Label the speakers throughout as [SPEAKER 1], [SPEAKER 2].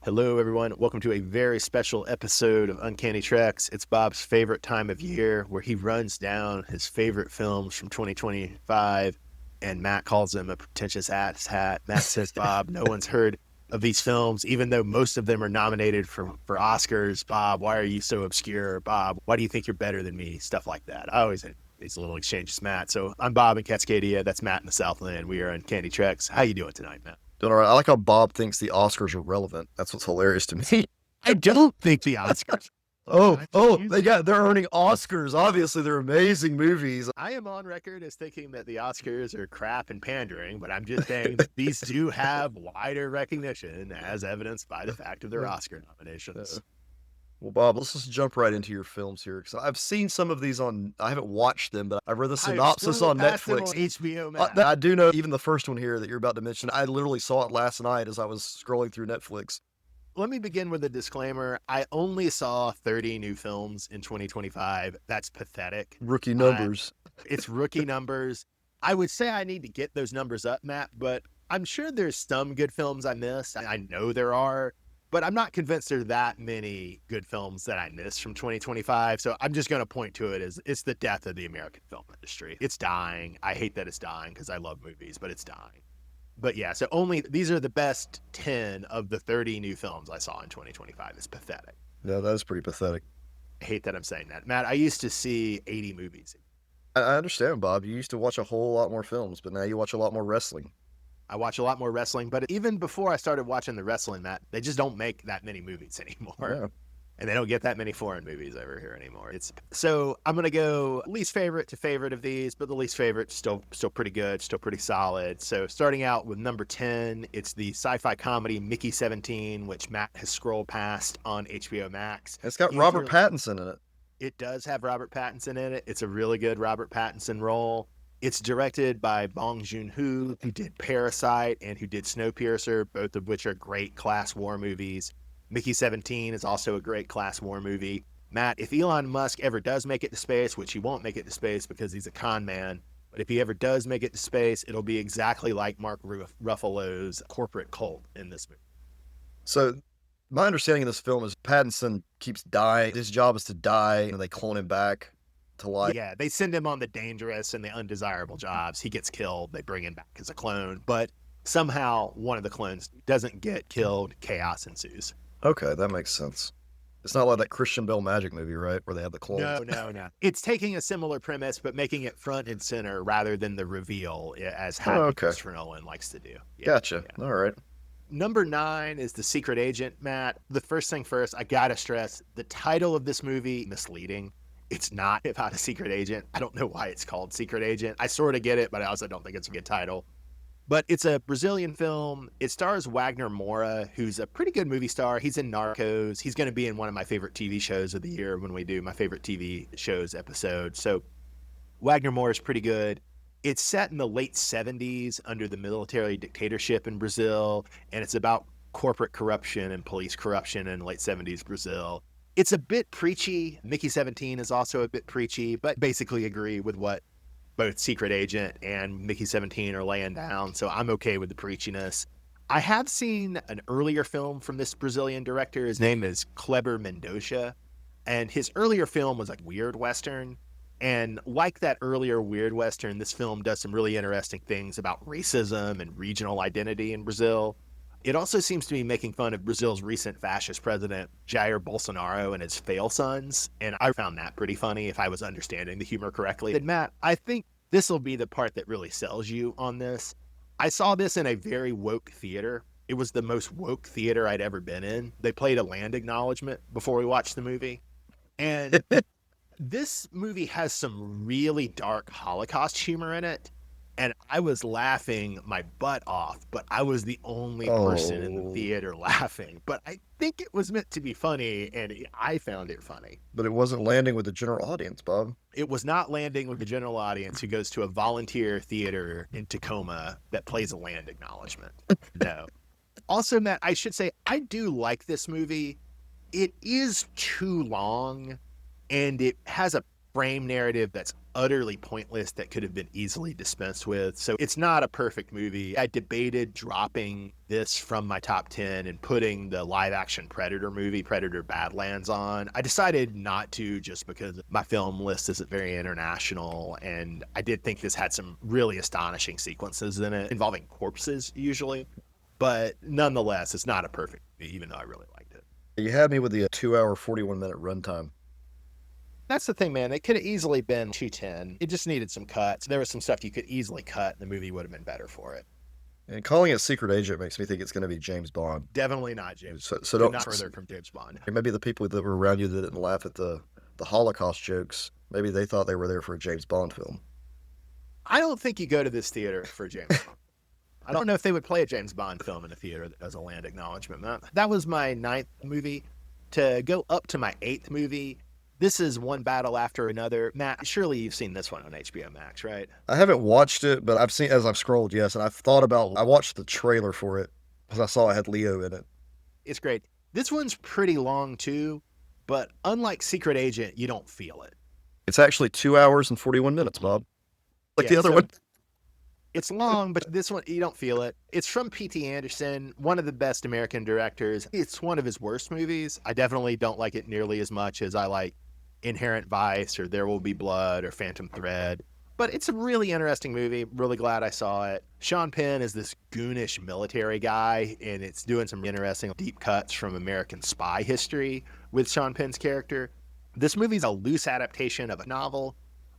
[SPEAKER 1] Hello, everyone. Welcome to a very special episode of Uncanny Treks. It's Bob's favorite time of year where he runs down his favorite films from 2025, and Matt calls him a pretentious ass hat. Matt says, Bob, no one's heard of these films, even though most of them are nominated for Oscars. Bob, why are you so obscure? Bob, why do you think you're better than me? Stuff like that. I always have these little exchanges, Matt. So I'm Bob in Cascadia. That's Matt in the Southland. We are Uncanny Treks. How you doing tonight, Matt?
[SPEAKER 2] Doing all right. I like how Bob thinks the Oscars are relevant. That's what's hilarious to me.
[SPEAKER 1] I don't think the Oscars.
[SPEAKER 2] They're earning Oscars. Obviously, they're amazing movies.
[SPEAKER 1] I am on record as thinking that the Oscars are crap and pandering, but I'm just saying that these do have wider recognition as evidenced by the fact of their Oscar nominations.
[SPEAKER 2] Well, Bob, let's just jump right into your films here because I've seen some of these I haven't watched them, but I've read the synopsis on Netflix.
[SPEAKER 1] On HBO Max.
[SPEAKER 2] I do know even the first one here that you're about to mention. I literally saw it last night as I was scrolling through Netflix.
[SPEAKER 1] Let me begin with a disclaimer. I only saw 30 new films in 2025. That's pathetic.
[SPEAKER 2] Rookie numbers.
[SPEAKER 1] It's rookie numbers. I would say I need to get those numbers up, Matt, but I'm sure there's some good films I missed. I know there are, but I'm not convinced there are that many good films that I missed from 2025. So I'm just going to point to it as it's the death of the American film industry. It's dying. I hate that it's dying because I love movies, but it's dying. But yeah, so these are the best 10 of the 30 new films I saw in 2025. It's pathetic.
[SPEAKER 2] Yeah, that is pretty pathetic.
[SPEAKER 1] I hate that I'm saying that. Matt, I used to see 80 movies.
[SPEAKER 2] I understand, Bob. You used to watch a whole lot more films, but now you watch a lot more wrestling.
[SPEAKER 1] I watch a lot more wrestling, but even before I started watching the wrestling, Matt, they just don't make that many movies anymore.
[SPEAKER 2] Yeah.
[SPEAKER 1] And they don't get that many foreign movies over here anymore. So I'm going to go least favorite to favorite of these, but the least favorite still pretty good, still pretty solid. So starting out with number 10, it's the sci-fi comedy Mickey 17, which Matt has scrolled past on HBO Max.
[SPEAKER 2] It's got Robert Pattinson in it.
[SPEAKER 1] It does have Robert Pattinson in it. It's a really good Robert Pattinson role. It's directed by Bong Joon-ho, who did Parasite and who did Snowpiercer, both of which are great class war movies. Mickey 17 is also a great class war movie. Matt, if Elon Musk ever does make it to space, which he won't make it to space because he's a con man, but if he ever does make it to space, it'll be exactly like Mark Ruffalo's corporate cult in this movie.
[SPEAKER 2] So my understanding of this film is Pattinson keeps dying. His job is to die, and they clone him back to life.
[SPEAKER 1] Yeah, they send him on the dangerous and the undesirable jobs. He gets killed. They bring him back as a clone. But somehow one of the clones doesn't get killed. Chaos ensues.
[SPEAKER 2] Okay, that makes sense. It's not like that Christian Bale magic movie, right? Where they have the clones.
[SPEAKER 1] No. It's taking a similar premise, but making it front and center rather than the reveal as how Christopher Nolan likes to do.
[SPEAKER 2] Yeah, gotcha. Yeah. All right.
[SPEAKER 1] Number 9 is The Secret Agent, Matt. The first thing first, I gotta stress, the title of this movie, misleading. It's not about a secret agent. I don't know why it's called Secret Agent. I sort of get it, but I also don't think it's a good title. But it's a Brazilian film. It stars Wagner Moura, who's a pretty good movie star. He's in Narcos. He's going to be in one of my favorite TV shows of the year when we do my favorite TV shows episode. So Wagner Moura is pretty good. It's set in the late 70s under the military dictatorship in Brazil, and it's about corporate corruption and police corruption in late 70s Brazil. It's a bit preachy. Mickey 17 is also a bit preachy, but basically agree with what both Secret Agent and Mickey 17 are laying down, so I'm okay with the preachiness. I have seen an earlier film from this Brazilian director. His name is Kleber Mendonça, and his earlier film was like Weird Western. And like that earlier Weird Western, this film does some really interesting things about racism and regional identity in Brazil. It also seems to be making fun of Brazil's recent fascist president, Jair Bolsonaro, and his fail sons. And I found that pretty funny if I was understanding the humor correctly. And Matt, I think this will be the part that really sells you on this. I saw this in a very woke theater. It was the most woke theater I'd ever been in. They played a land acknowledgement before we watched the movie. And this movie has some really dark Holocaust humor in it. And I was laughing my butt off, but I was the only person in the theater laughing. But I think it was meant to be funny, and I found it funny.
[SPEAKER 2] But it wasn't landing with the general audience, Bob.
[SPEAKER 1] It was not landing with the general audience who goes to a volunteer theater in Tacoma that plays a land acknowledgement. No. Also, Matt, I should say, I do like this movie. It is too long, and it has a frame narrative that's utterly pointless that could have been easily dispensed with. So it's not a perfect movie. I debated dropping this from my top 10 and putting the live action Predator movie, Predator Badlands, on. I decided not to just because my film list isn't very international. And I did think this had some really astonishing sequences in it involving corpses usually. But nonetheless, it's not a perfect movie, even though I really liked it.
[SPEAKER 2] You had me with the 2 hour, 41-minute runtime.
[SPEAKER 1] That's the thing, man. It could have easily been 210. It just needed some cuts. There was some stuff you could easily cut, and the movie would have been better for it.
[SPEAKER 2] And calling it Secret Agent makes me think it's going to be James Bond.
[SPEAKER 1] Definitely not James.
[SPEAKER 2] So
[SPEAKER 1] Could not further from James Bond.
[SPEAKER 2] Maybe the people that were around you that didn't laugh at the Holocaust jokes, maybe they thought they were there for a James Bond film.
[SPEAKER 1] I don't think you go to this theater for James Bond. I don't know if they would play a James Bond film in a theater that does a land acknowledgement. That was my 9th movie. To go up to my 8th movie, this is One Battle After Another. Matt, surely you've seen this one on HBO Max, right?
[SPEAKER 2] I haven't watched it, but I've seen, as I've scrolled, yes, and I watched the trailer for it because I saw it had Leo in it.
[SPEAKER 1] It's great. This one's pretty long too, but unlike Secret Agent, you don't feel it.
[SPEAKER 2] It's actually 2 hours and 41 minutes, Bob. Like the other one.
[SPEAKER 1] It's long, but this one, you don't feel it. It's from P.T. Anderson, one of the best American directors. It's one of his worst movies. I definitely don't like it nearly as much as I like Inherent Vice or There Will Be Blood or Phantom Thread. But it's a really interesting movie. Really glad I saw it. Sean Penn is this goonish military guy, and it's doing some interesting deep cuts from American spy history with Sean Penn's character. This movie's a loose adaptation of a novel,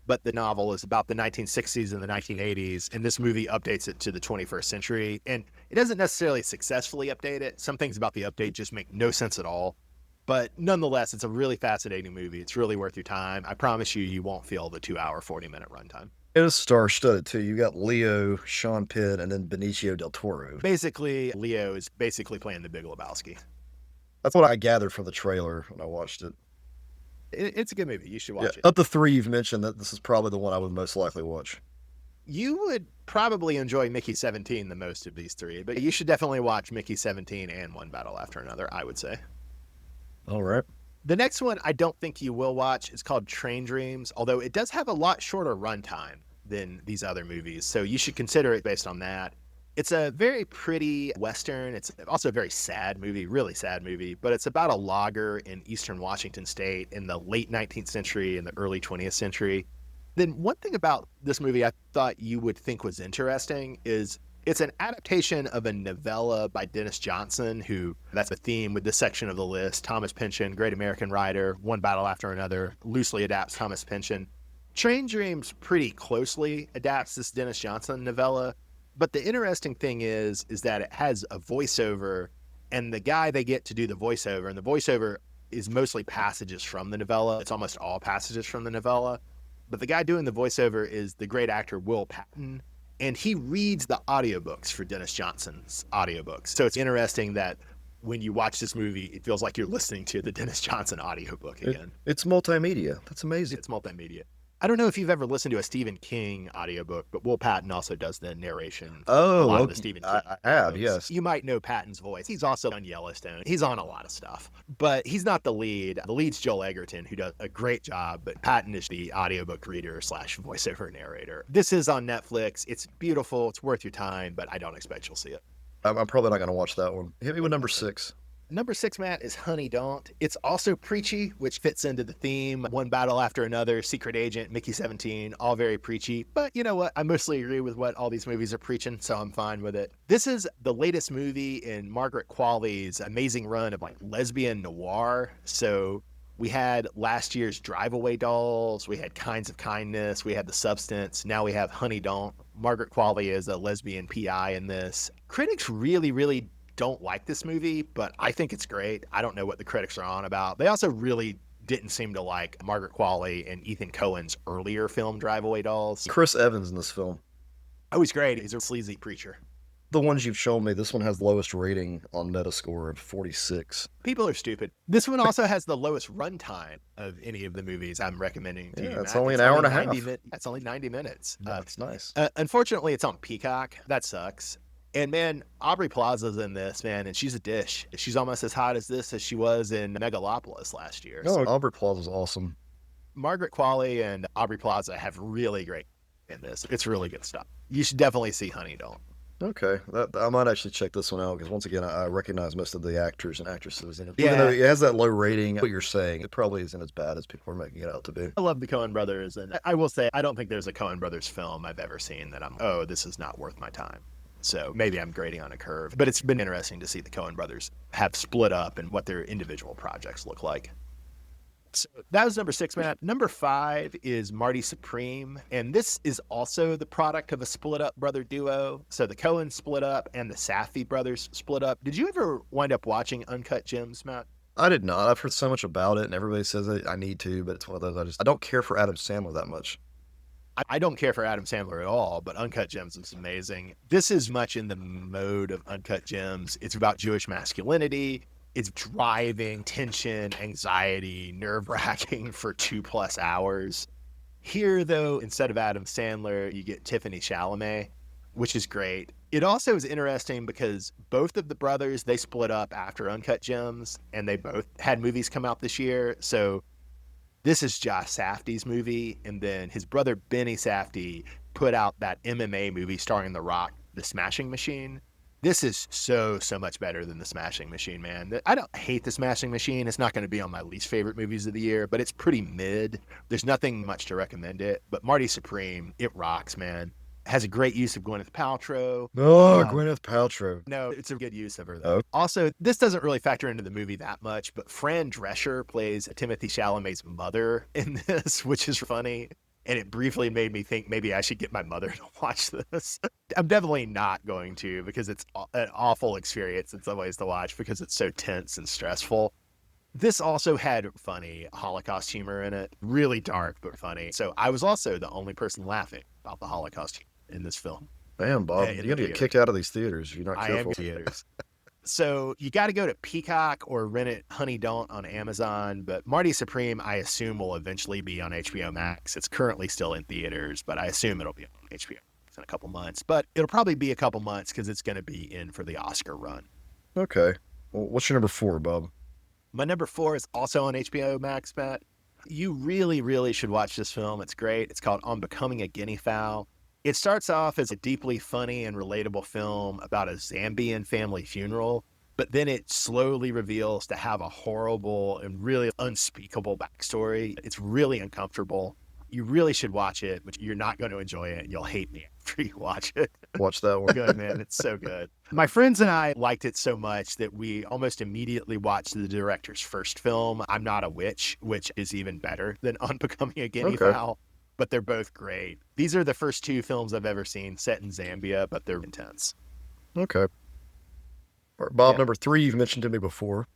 [SPEAKER 1] but the novel is about the 1960s and the 1980s, and this movie updates it to the 21st century. And it doesn't necessarily successfully update it. Some things about the update just make no sense at all. But nonetheless, it's a really fascinating movie. It's really worth your time. I promise you, you won't feel the 2 hour, 40-minute runtime.
[SPEAKER 2] It is star-studded, too. You got Leo, Sean Penn, and then Benicio del Toro.
[SPEAKER 1] Basically, Leo is basically playing the Big Lebowski.
[SPEAKER 2] That's what I gathered from the trailer when I watched it.
[SPEAKER 1] It's a good movie. You should watch it.
[SPEAKER 2] Of the three you've mentioned, that this is probably the one I would most likely watch.
[SPEAKER 1] You would probably enjoy Mickey 17 the most of these three, but you should definitely watch Mickey 17 and One Battle After Another, I would say.
[SPEAKER 2] All right.
[SPEAKER 1] The next one I don't think you will watch is called Train Dreams, although it does have a lot shorter runtime than these other movies, so you should consider it based on that. It's a very pretty Western. It's also a very sad movie, really sad movie, but it's about a logger in eastern Washington state in the late 19th century and the early 20th century. Then one thing about this movie I thought you would think was interesting is it's an adaptation of a novella by Dennis Johnson, who, that's the theme with this section of the list. Thomas Pynchon, great American writer, One Battle After Another, loosely adapts Thomas Pynchon. Train Dreams pretty closely adapts this Dennis Johnson novella. But the interesting thing is that it has a voiceover, and the guy they get to do the voiceover, and the voiceover is mostly passages from the novella. It's almost all passages from the novella. But the guy doing the voiceover is the great actor Will Patton, and he reads the audiobooks for Dennis Johnson's audiobooks. So it's interesting that when you watch this movie, it feels like you're listening to the Dennis Johnson audiobook again.
[SPEAKER 2] It's multimedia. That's amazing.
[SPEAKER 1] It's multimedia. I don't know if you've ever listened to a Stephen King audiobook, but Will Patton also does the narration.
[SPEAKER 2] Oh,
[SPEAKER 1] a lot
[SPEAKER 2] okay.
[SPEAKER 1] of the Stephen King
[SPEAKER 2] I have,
[SPEAKER 1] books.
[SPEAKER 2] yes.
[SPEAKER 1] You might know Patton's voice. He's also on Yellowstone. He's on a lot of stuff, but he's not the lead. The lead's Joel Egerton, who does a great job, but Patton is the audiobook reader / voiceover narrator. This is on Netflix. It's beautiful. It's worth your time, but I don't expect you'll see it.
[SPEAKER 2] I'm probably not going to watch that one. Hit me with number 6.
[SPEAKER 1] Number 6, Matt, is Honey Don't. It's also preachy, which fits into the theme. One Battle After Another, Secret Agent, Mickey 17, all very preachy. But you know what? I mostly agree with what all these movies are preaching, so I'm fine with it. This is the latest movie in Margaret Qualley's amazing run of lesbian noir. So we had last year's Drive Away Dolls, we had Kinds of Kindness, we had The Substance, now we have Honey Don't. Margaret Qualley is a lesbian PI in this. Critics really don't like this movie, but I think it's great. I don't know what the critics are on about. They also really didn't seem to like Margaret Qualley and Ethan Cohen's earlier film, Drive Away Dolls.
[SPEAKER 2] Chris Evans in this film.
[SPEAKER 1] Oh, he's great. He's a sleazy preacher.
[SPEAKER 2] The ones you've shown me, this one has the lowest rating on Metascore of 46.
[SPEAKER 1] People are stupid. This one also has the lowest runtime of any of the movies I'm recommending to you.
[SPEAKER 2] It's only an hour and a half.
[SPEAKER 1] That's only 90 minutes.
[SPEAKER 2] That's nice.
[SPEAKER 1] Unfortunately, it's on Peacock. That sucks. And man, Aubrey Plaza's in this, man, and she's a dish. She's almost as hot as she was in Megalopolis last year.
[SPEAKER 2] No, Aubrey Plaza's awesome.
[SPEAKER 1] Margaret Qualley and Aubrey Plaza have really great in this. It's really good stuff. You should definitely see Honey Don't.
[SPEAKER 2] Okay, I might actually check this one out because once again, I recognize most of the actors and actresses in it. Even though
[SPEAKER 1] Yeah,
[SPEAKER 2] it has that low rating, what you're saying, it probably isn't as bad as people are making it out to be.
[SPEAKER 1] I love the Coen brothers, and I will say I don't think there's a Coen brothers film I've ever seen that oh, this is not worth my time. So maybe I'm grading on a curve, but it's been interesting to see the Coen brothers have split up and what their individual projects look like. So that was number 6, Matt. Number 5 is Marty Supreme, and this is also the product of a split up brother duo. So the Coens split up and the Safdie brothers split up. Did you ever wind up watching Uncut Gems, Matt?
[SPEAKER 2] I did not. I've heard so much about it, and everybody says I need to, but it's one of those I don't care for Adam Sandler that much.
[SPEAKER 1] I don't care for Adam Sandler at all, but Uncut Gems is amazing. This is much in the mode of Uncut Gems. It's about Jewish masculinity. It's driving tension, anxiety, nerve-wracking for 2+ hours. Here, though, instead of Adam Sandler, you get Tiffany Chalamet, which is great. It also is interesting because both of the brothers, they split up after Uncut Gems, and they both had movies come out this year. So this is Josh Safdie's movie, and then his brother Benny Safdie put out that MMA movie starring The Rock, The Smashing Machine. This is so much better than The Smashing Machine, man. I don't hate The Smashing Machine. It's not going to be on my least favorite movies of the year, but it's pretty mid. There's nothing much to recommend it. But Marty Supreme, it rocks, man. Has a great use of Gwyneth Paltrow.
[SPEAKER 2] Oh, Gwyneth Paltrow.
[SPEAKER 1] No, it's a good use of her,
[SPEAKER 2] Oh.
[SPEAKER 1] though. Also, this doesn't really factor into the movie that much, but Fran Drescher plays Timothy Chalamet's mother in this, which is funny. And it briefly made me think maybe I should get my mother to watch this. I'm definitely not going to because it's an awful experience in some ways to watch because it's so tense and stressful. This also had funny Holocaust humor in it, really dark but funny. So I was also the only person laughing about the Holocaust humor in this film.
[SPEAKER 2] Man, Bob,
[SPEAKER 1] in
[SPEAKER 2] you're
[SPEAKER 1] the
[SPEAKER 2] going to get
[SPEAKER 1] theater.
[SPEAKER 2] kicked out of these theaters if you're not
[SPEAKER 1] I am
[SPEAKER 2] careful.
[SPEAKER 1] theaters. So you got to go to Peacock or rent it Honey Don't on Amazon. But Marty Supreme, I assume, will eventually be on HBO Max. It's currently still in theaters, but I assume it'll be on HBO Max in a couple months. But it'll probably be a couple months because it's going to be in for the Oscar run.
[SPEAKER 2] Okay. Well, what's your number 4, Bob?
[SPEAKER 1] My number 4 is also on HBO Max, Matt. You really should watch this film. It's great. It's called On Becoming a Guinea Fowl. It starts off as a deeply funny and relatable film about a Zambian family funeral, but then it slowly reveals to have a horrible and really unspeakable backstory. It's really uncomfortable. You really should watch it, but you're not going to enjoy it. You'll hate me after you watch it.
[SPEAKER 2] Watch that one.
[SPEAKER 1] Good, man. It's so good. My friends and I liked it so much that we almost immediately watched the director's first film, I'm Not a Witch, which is even better than On Becoming a Guinea Fowl. But they're both great. These are the first 2 films I've ever seen set in Zambia, but they're intense.
[SPEAKER 2] Okay. All right, Bob,
[SPEAKER 1] Yeah.
[SPEAKER 2] number 3, you've mentioned to me before.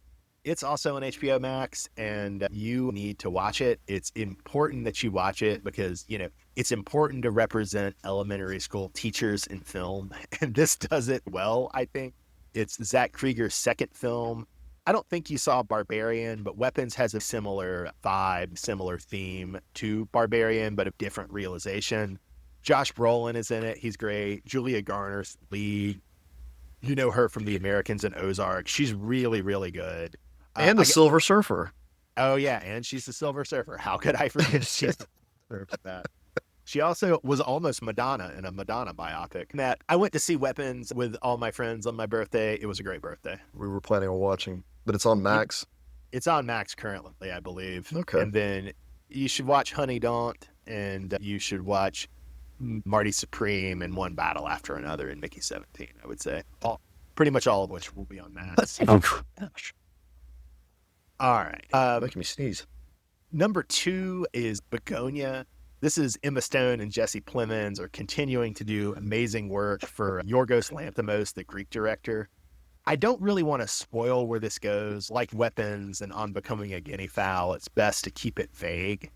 [SPEAKER 1] It's also on HBO Max, and you need to watch it. It's important that you watch it because, it's important to represent elementary school teachers in film. And this does it well, I think. It's Zach Krieger's second film. I don't think you saw Barbarian, but Weapons has a similar vibe, similar theme to Barbarian, but a different realization. Josh Brolin is in it. He's great. Julia Garner's the lead. You know her from The Americans and Ozark. She's really good.
[SPEAKER 2] And the Silver Surfer.
[SPEAKER 1] Oh, yeah. And she's the Silver Surfer. How could I forget she's the Silver Surfer? That. She also was almost Madonna in a Madonna biopic. Matt, I went to see Weapons with all my friends on my birthday. It was a great birthday.
[SPEAKER 2] We were planning on watching, but it's on Max.
[SPEAKER 1] It's on Max currently, I believe.
[SPEAKER 2] Okay.
[SPEAKER 1] And then you should watch Honey Don't, and you should watch Marty Supreme and One Battle After Another and Mickey 17, I would say. Pretty much all of which will be on Max.
[SPEAKER 2] Gosh,
[SPEAKER 1] All right.
[SPEAKER 2] making me sneeze.
[SPEAKER 1] Number 2 is Begonia. This is Emma Stone and Jesse Plemons are continuing to do amazing work for Yorgos Lanthimos, the Greek director. I don't really want to spoil where this goes. Like Weapons and On Becoming a Guinea Fowl, it's best to keep it vague.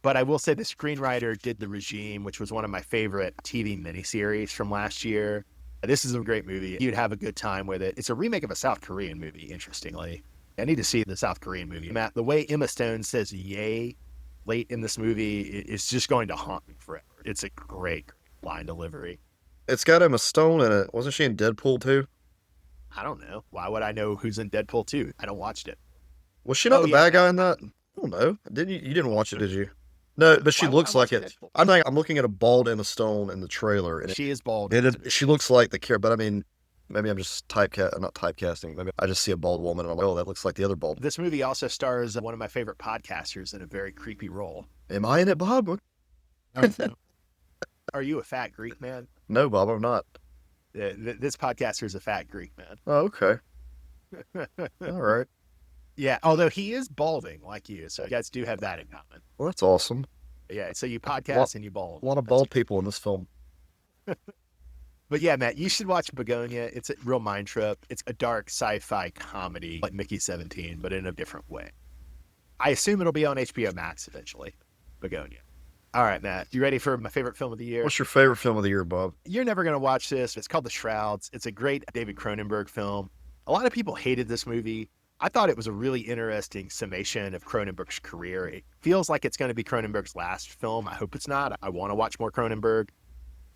[SPEAKER 1] But I will say the screenwriter did The Regime, which was one of my favorite TV miniseries from last year. This is a great movie. You'd have a good time with it. It's a remake of a South Korean movie, interestingly. I need to see the South Korean movie. Matt, the way Emma Stone says yay late in this movie is just going to haunt me forever. It's a great line delivery.
[SPEAKER 2] It's got Emma Stone in it. Wasn't she in Deadpool 2?
[SPEAKER 1] I don't know. Why would I know who's in Deadpool 2? I don't watch it.
[SPEAKER 2] Was she not
[SPEAKER 1] Oh,
[SPEAKER 2] the
[SPEAKER 1] yeah.
[SPEAKER 2] bad guy in that? I don't know. You didn't watch it, did you? No, but she
[SPEAKER 1] Why would I
[SPEAKER 2] looks like
[SPEAKER 1] watch
[SPEAKER 2] it.
[SPEAKER 1] Deadpool?
[SPEAKER 2] I'm looking at a bald Emma Stone in the trailer, and
[SPEAKER 1] She is bald.
[SPEAKER 2] she looks like the character. But I mean, maybe I'm just not typecasting. Maybe I just see a bald woman, and I'm like, oh, that looks like the other bald.
[SPEAKER 1] This movie also stars one of my favorite podcasters in a very creepy role.
[SPEAKER 2] Am I in it, Bob?
[SPEAKER 1] Are you a fat Greek man?
[SPEAKER 2] No, Bob, I'm not.
[SPEAKER 1] This podcaster is a fat Greek
[SPEAKER 2] Oh, okay.
[SPEAKER 1] man.
[SPEAKER 2] All right.
[SPEAKER 1] Yeah, although he is balding like you, so you guys do have that in common.
[SPEAKER 2] Well, that's awesome.
[SPEAKER 1] Yeah, so you podcast and you bald.
[SPEAKER 2] A lot of
[SPEAKER 1] That's
[SPEAKER 2] bald
[SPEAKER 1] good.
[SPEAKER 2] people in this film.
[SPEAKER 1] But yeah, Matt, you should watch Begonia. It's a real mind trip. It's a dark sci-fi comedy like Mickey 17, but in a different way. I assume it'll be on HBO Max eventually. Begonia. All right, Matt, you ready for my favorite film of the year?
[SPEAKER 2] What's your favorite film of the year, Bob?
[SPEAKER 1] You're never going to watch this. It's called The Shrouds. It's a great David Cronenberg film. A lot of people hated this movie. I thought it was a really interesting summation of Cronenberg's career. It feels like it's going to be Cronenberg's last film. I hope it's not. I want to watch more Cronenberg.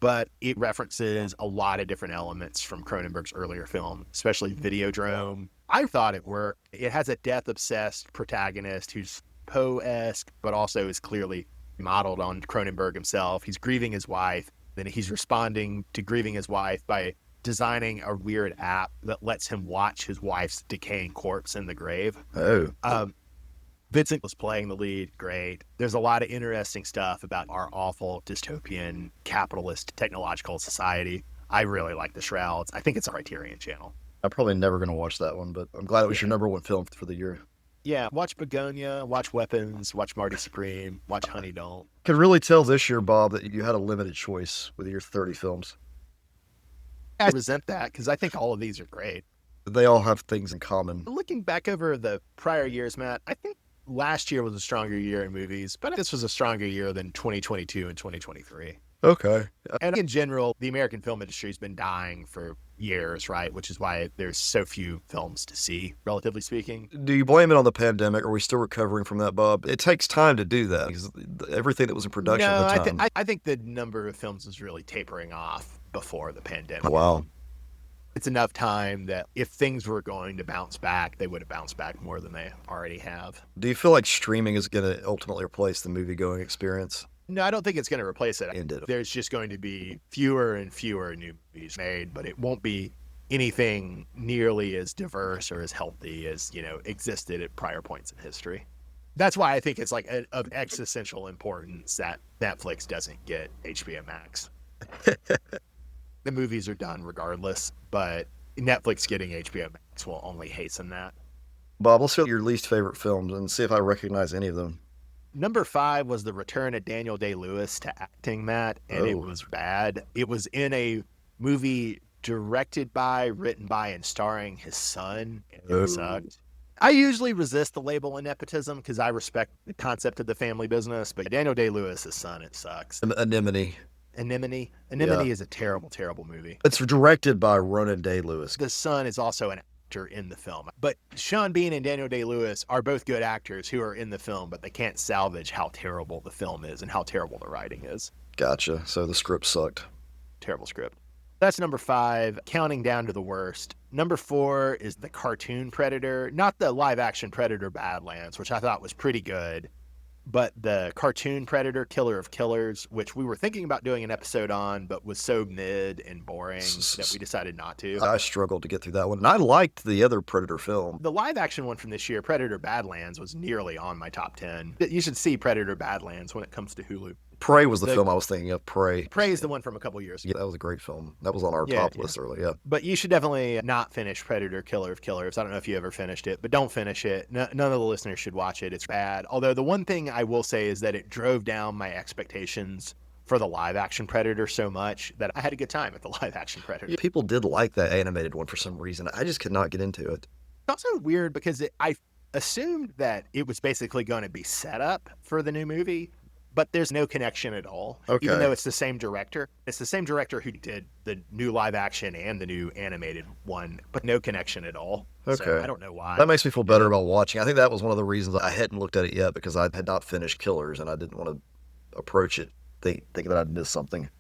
[SPEAKER 1] But it references a lot of different elements from Cronenberg's earlier film, especially Videodrome. I thought it worked. It has a death-obsessed protagonist who's Poe-esque, but also is clearly modeled on Cronenberg himself. He's grieving his wife, then he's responding to grieving his wife by designing a weird app that lets him watch his wife's decaying corpse in the grave.
[SPEAKER 2] Oh,
[SPEAKER 1] Vincent was playing the lead. Great. There's a lot of interesting stuff about our awful dystopian capitalist technological society. I really like The Shrouds. I think it's a Criterion channel.
[SPEAKER 2] I'm probably never going to watch that one, but I'm glad it was your number one film for the year.
[SPEAKER 1] Yeah, watch Begonia, watch Weapons, watch Marty Supreme, watch Honey Don't.
[SPEAKER 2] Could really tell this year, Bob, that you had a limited choice with your 30 films.
[SPEAKER 1] I resent that because I think all of these are great.
[SPEAKER 2] They all have things in common.
[SPEAKER 1] Looking back over the prior years, Matt, I think last year was a stronger year in movies, but this was a stronger year than 2022 and 2023.
[SPEAKER 2] Okay.
[SPEAKER 1] And in general, the American film industry has been dying for years, right? Which is why there's so few films to see, relatively speaking.
[SPEAKER 2] Do you blame it on the pandemic? Are we still recovering from that, Bob? It takes time to do that because everything that was in production
[SPEAKER 1] No,
[SPEAKER 2] at the time.
[SPEAKER 1] I think the number of films is really tapering off before the pandemic.
[SPEAKER 2] Wow.
[SPEAKER 1] It's enough time that if things were going to bounce back, they would have bounced back more than they already have.
[SPEAKER 2] Do you feel like streaming is going to ultimately replace the movie-going experience?
[SPEAKER 1] No, I don't think it's going to replace it.
[SPEAKER 2] Ended.
[SPEAKER 1] There's just going to be fewer and fewer new movies made, but it won't be anything nearly as diverse or as healthy as, existed at prior points in history. That's why I think it's like of existential importance that Netflix doesn't get HBO Max. The movies are done regardless, but Netflix getting HBO Max will only hasten that.
[SPEAKER 2] Bob, let's see your least favorite films and see if I recognize any of them.
[SPEAKER 1] Number 5 was the return of Daniel Day-Lewis to acting, Matt, and It was bad. It was in a movie directed by, written by, and starring his son, and it sucked. I usually resist the label of nepotism because I respect the concept of the family business, but Daniel Day-Lewis' son, it sucks.
[SPEAKER 2] Anemone.
[SPEAKER 1] Anemone is a terrible, terrible movie.
[SPEAKER 2] It's directed by Ronan Day-Lewis.
[SPEAKER 1] The son is also an actor in the film. But Sean Bean and Daniel Day-Lewis are both good actors who are in the film, but they can't salvage how terrible the film is and how terrible the writing is.
[SPEAKER 2] Gotcha. So the script sucked.
[SPEAKER 1] Terrible script. That's number 5, counting down to the worst. Number 4 is the cartoon Predator, not the live-action Predator Badlands, which I thought was pretty good, but the cartoon Predator, Killer of Killers, which we were thinking about doing an episode on, but was so mid and boring that we decided not to.
[SPEAKER 2] I struggled to get through that one. And I liked the other Predator film.
[SPEAKER 1] The live-action one from this year, Predator Badlands, was nearly on my top 10. You should see Predator Badlands when it comes to Hulu.
[SPEAKER 2] Prey was the film I was thinking of. Prey.
[SPEAKER 1] Prey is the one from a couple years ago.
[SPEAKER 2] Yeah, that was a great film. That was on our top list earlier. Yeah.
[SPEAKER 1] But you should definitely not finish Predator Killer of Killers. I don't know if you ever finished it, but don't finish it. None of the listeners should watch it. It's bad. Although the one thing I will say is that it drove down my expectations for the live action Predator so much that I had a good time at the live action Predator.
[SPEAKER 2] People did like that animated one for some reason. I just could not get into it.
[SPEAKER 1] It's also weird because I assumed that it was basically going to be set up for the new movie, but there's no connection at all.
[SPEAKER 2] Okay.
[SPEAKER 1] Even though it's the same director. It's the same director who did the new live action and the new animated one, but no connection at all.
[SPEAKER 2] Okay.
[SPEAKER 1] So I don't know why.
[SPEAKER 2] That makes me feel better about watching. I think that was one of the reasons I hadn't looked at it yet, because I had not finished Killers and I didn't want to approach it thinking that I'd missed something.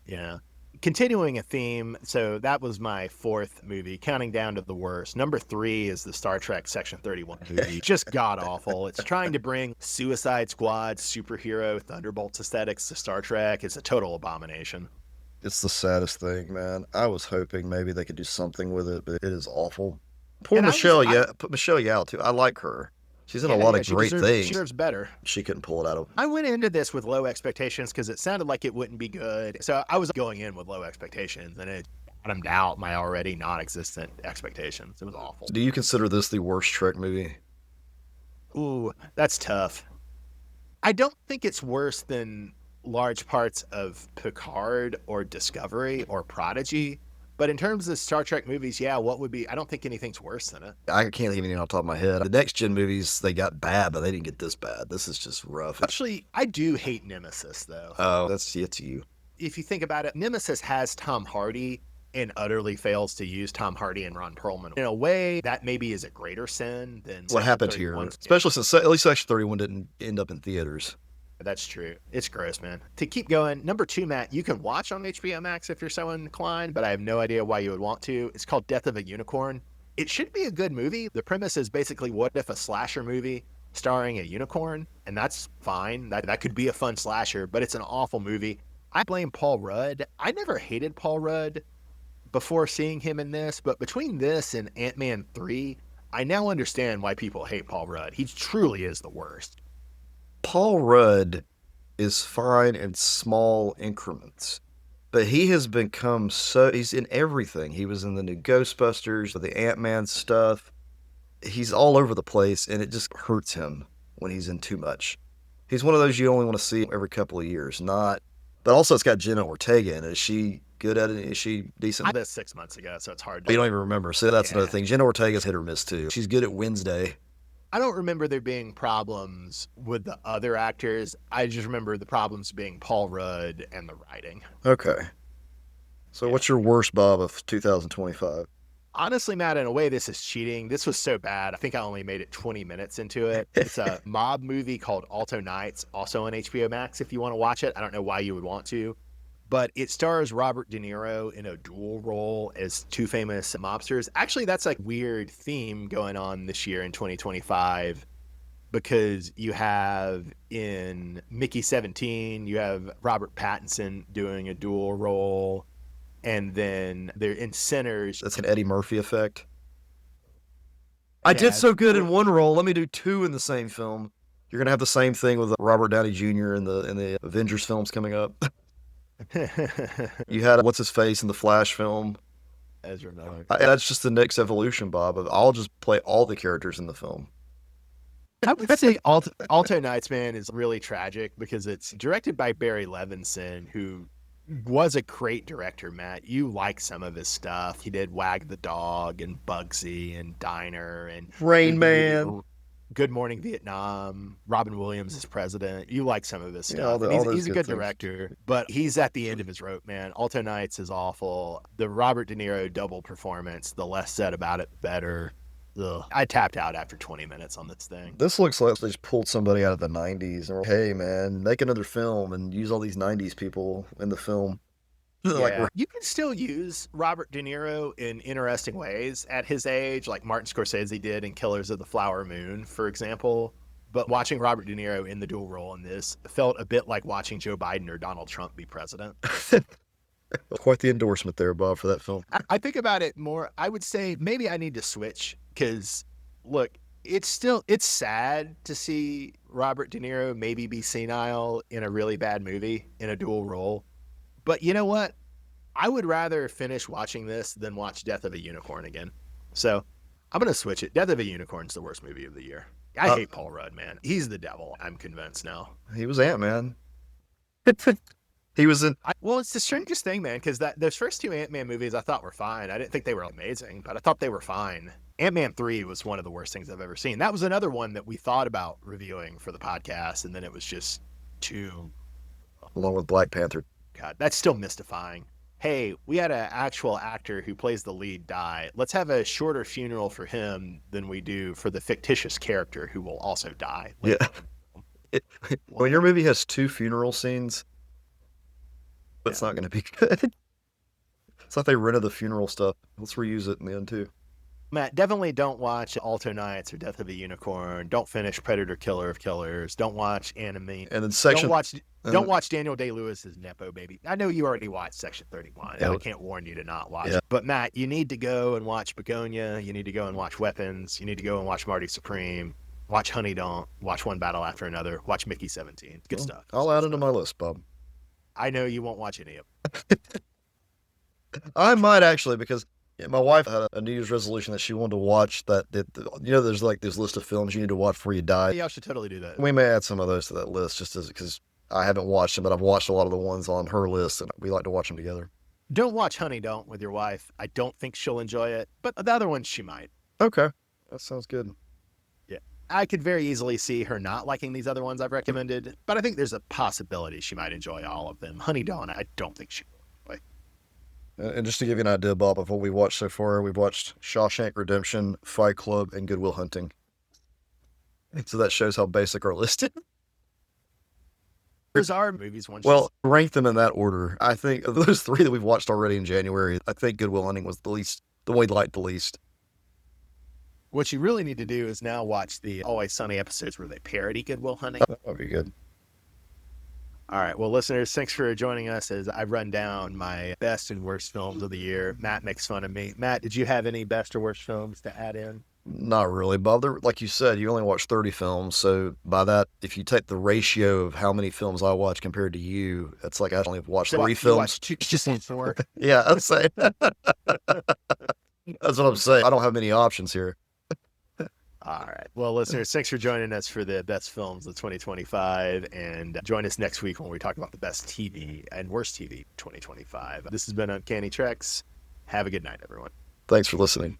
[SPEAKER 1] Yeah. Continuing a theme, so that was my fourth movie, counting down to the worst. Number 3 is the Star Trek Section 31 movie. Just god awful. It's trying to bring Suicide Squad, superhero, Thunderbolts aesthetics to Star Trek. It's a total abomination.
[SPEAKER 2] It's the saddest thing, man. I was hoping maybe they could do something with it, but it is awful. Poor
[SPEAKER 1] And I was,
[SPEAKER 2] Michelle,
[SPEAKER 1] I,
[SPEAKER 2] yeah, put Michelle Yeoh too. I like her. She's in a
[SPEAKER 1] yeah,
[SPEAKER 2] lot
[SPEAKER 1] yeah,
[SPEAKER 2] of great
[SPEAKER 1] she
[SPEAKER 2] things.
[SPEAKER 1] deserves better.
[SPEAKER 2] She couldn't pull it out of.
[SPEAKER 1] I went into this with low expectations because it sounded like it wouldn't be good. So I was going in with low expectations, and it bottomed out my already non-existent expectations. It was awful.
[SPEAKER 2] Do you consider this the worst Trek movie?
[SPEAKER 1] Ooh, that's tough. I don't think it's worse than large parts of Picard or Discovery or Prodigy. But in terms of Star Trek movies, yeah, what would be? I don't think anything's worse than it.
[SPEAKER 2] I can't even off the top of my head. The next gen movies they got bad, but they didn't get this bad. This is just rough.
[SPEAKER 1] Actually, I do hate Nemesis, though.
[SPEAKER 2] Oh, that's you.
[SPEAKER 1] If you think about it, Nemesis has Tom Hardy and utterly fails to use Tom Hardy and Ron Perlman. In a way, that maybe is a greater sin than
[SPEAKER 2] What happened here, especially since at least Section 31 didn't end up in theaters.
[SPEAKER 1] That's true. It's gross, man. To keep going, number 2, Matt, you can watch on HBO Max if you're so inclined, but I have no idea why you would want to. It's called Death of a Unicorn. It should be a good movie. The premise is basically what if a slasher movie starring a unicorn, and that's fine. That could be a fun slasher, but it's an awful movie. I blame Paul Rudd. I never hated Paul Rudd before seeing him in this, but between this and Ant-Man 3, I now understand why people hate Paul Rudd. He truly is the worst.
[SPEAKER 2] Paul Rudd is fine in small increments, but he has become he's in everything. He was in the new Ghostbusters, the Ant-Man stuff. He's all over the place, and it just hurts him when he's in too much. He's one of those you only want to see every couple of years, not. But also, it's got Jenna Ortega in it. Is she good at it? Is she decent?
[SPEAKER 1] I did 6 months ago, so it's hard.
[SPEAKER 2] You don't even remember. So that's another thing. Jenna Ortega's hit or miss too. She's good at Wednesday.
[SPEAKER 1] I don't remember there being problems with the other actors. I just remember the problems being Paul Rudd and the writing.
[SPEAKER 2] Okay. So what's your worst Bob of 2025?
[SPEAKER 1] Honestly, Matt, in a way, this is cheating. This was so bad. I think I only made it 20 minutes into it. It's a mob movie called Alto Nights, also on HBO Max if you want to watch it. I don't know why you would want to. But it stars Robert De Niro in a dual role as two famous mobsters. Actually, that's a weird theme going on this year in 2025 because you have in Mickey 17, you have Robert Pattinson doing a dual role. And then they're in Sinners.
[SPEAKER 2] That's an Eddie Murphy effect. I did so good in one role. Let me do 2 in the same film. You're going to have the same thing with Robert Downey Jr. in the Avengers films coming up. You had what's his face in the Flash film.
[SPEAKER 1] Ezra Miller.
[SPEAKER 2] That's just the next evolution, Bob. I'll just play all the characters in the film.
[SPEAKER 1] I would say Alto Nights, man, is really tragic because it's directed by Barry Levinson, who was a great director, Matt. You like some of his stuff. He did Wag the Dog and Bugsy and Diner and
[SPEAKER 2] Rain Man.
[SPEAKER 1] Good Morning Vietnam. Robin Williams is president. You like some of his
[SPEAKER 2] Yeah,
[SPEAKER 1] stuff. He's a good
[SPEAKER 2] things.
[SPEAKER 1] director, but he's at the end of his rope, man. Alto Nights is awful. The Robert De Niro double performance, the less said about it, the better. Ugh. I tapped out after 20 minutes on this thing.
[SPEAKER 2] This looks like they just pulled somebody out of the 90s. And hey, man, make another film and use all these 90s people in the film.
[SPEAKER 1] Yeah. You can still use Robert De Niro in interesting ways at his age, like Martin Scorsese did in Killers of the Flower Moon, for example. But watching Robert De Niro in the dual role in this felt a bit like watching Joe Biden or Donald Trump be president.
[SPEAKER 2] Quite the endorsement there, Bob, for that film.
[SPEAKER 1] I think about it more. I would say maybe I need to switch because, look, it's sad to see Robert De Niro maybe be senile in a really bad movie in a dual role. But you know what? I would rather finish watching this than watch Death of a Unicorn again. So I'm going to switch it. Death of a Unicorn's the worst movie of the year. I hate Paul Rudd, man. He's the devil. I'm convinced now.
[SPEAKER 2] He was Ant-Man. He was in...
[SPEAKER 1] Well, it's the strangest thing, man, because those first 2 Ant-Man movies I thought were fine. I didn't think they were amazing, but I thought they were fine. Ant-Man 3 was one of the worst things I've ever seen. That was another one that we thought about reviewing for the podcast, and then it was just too...
[SPEAKER 2] Along with Black Panther.
[SPEAKER 1] God, that's still mystifying. Hey, we had an actual actor who plays the lead die. Let's have a shorter funeral for him than we do for the fictitious character who will also die.
[SPEAKER 2] Yeah. When your movie has 2 funeral scenes, it's not going to be good. It's like they rented the funeral stuff. Let's reuse it in the end too.
[SPEAKER 1] Matt, definitely don't watch Alto Nights or Death of a Unicorn. Don't finish Predator Killer of Killers. Don't watch Enemy.
[SPEAKER 2] And then
[SPEAKER 1] Don't
[SPEAKER 2] section.
[SPEAKER 1] watch
[SPEAKER 2] Uh,
[SPEAKER 1] don't watch Daniel Day-Lewis's Nepo Baby. I know you already watched Section 31, and
[SPEAKER 2] yeah,
[SPEAKER 1] I can't warn you to not watch
[SPEAKER 2] yeah.
[SPEAKER 1] it. But Matt, you need to go and watch Begonia. You need to go and watch Weapons. You need to go and watch Marty Supreme. Watch Honey Don't. Watch One Battle After Another. Watch Mickey 17. Good
[SPEAKER 2] Well,
[SPEAKER 1] stuff.
[SPEAKER 2] I'll add it to my list, Bob.
[SPEAKER 1] I know you won't watch any of
[SPEAKER 2] I might actually because yeah, my wife had a New Year's resolution that she wanted to watch there's like this list of films you need to watch before you die.
[SPEAKER 1] them. Y'all should totally do that.
[SPEAKER 2] We may add some of those to that list just as because I haven't watched them, but I've watched a lot of the ones on her list, and we like to watch them together.
[SPEAKER 1] Don't watch Honey Don't with your wife. I don't think she'll enjoy it, but the other ones she might.
[SPEAKER 2] Okay, that sounds good.
[SPEAKER 1] Yeah. I could very easily see her not liking these other ones I've recommended, but I think there's a possibility she might enjoy all of them. Honey Dawn, I don't think she will.
[SPEAKER 2] And just to give you an idea, Bob, of what we watched so far, we've watched Shawshank Redemption, Fight Club, and Good Will Hunting. So that shows how basic our list is.
[SPEAKER 1] Those are movies one should
[SPEAKER 2] Well, rank them in that order. I think of those three that we've watched already in January, I think Good Will Hunting was the one we liked the least.
[SPEAKER 1] What you really need to do is now watch the Always Sunny episodes where they parody Good Will Hunting.
[SPEAKER 2] That would be good.
[SPEAKER 1] All right. Well, listeners, thanks for joining us as I run down my best and worst films of the year. Matt makes fun of me. Matt, did you have any best or worst films to add in?
[SPEAKER 2] Not really, Bob. Like you said, you only watch 30 films. So by that, if you take the ratio of how many films I watch compared to you, it's like I only watched
[SPEAKER 1] So
[SPEAKER 2] three
[SPEAKER 1] you
[SPEAKER 2] films.
[SPEAKER 1] watched two, just need four.
[SPEAKER 2] Yeah, I'd say. That's what I'm saying. I don't have many options here.
[SPEAKER 1] All right. Well, listeners, thanks for joining us for the best films of 2025. And join us next week when we talk about the best TV and worst TV 2025. This has been Uncanny Treks. Have a good night, everyone.
[SPEAKER 2] Thanks for listening.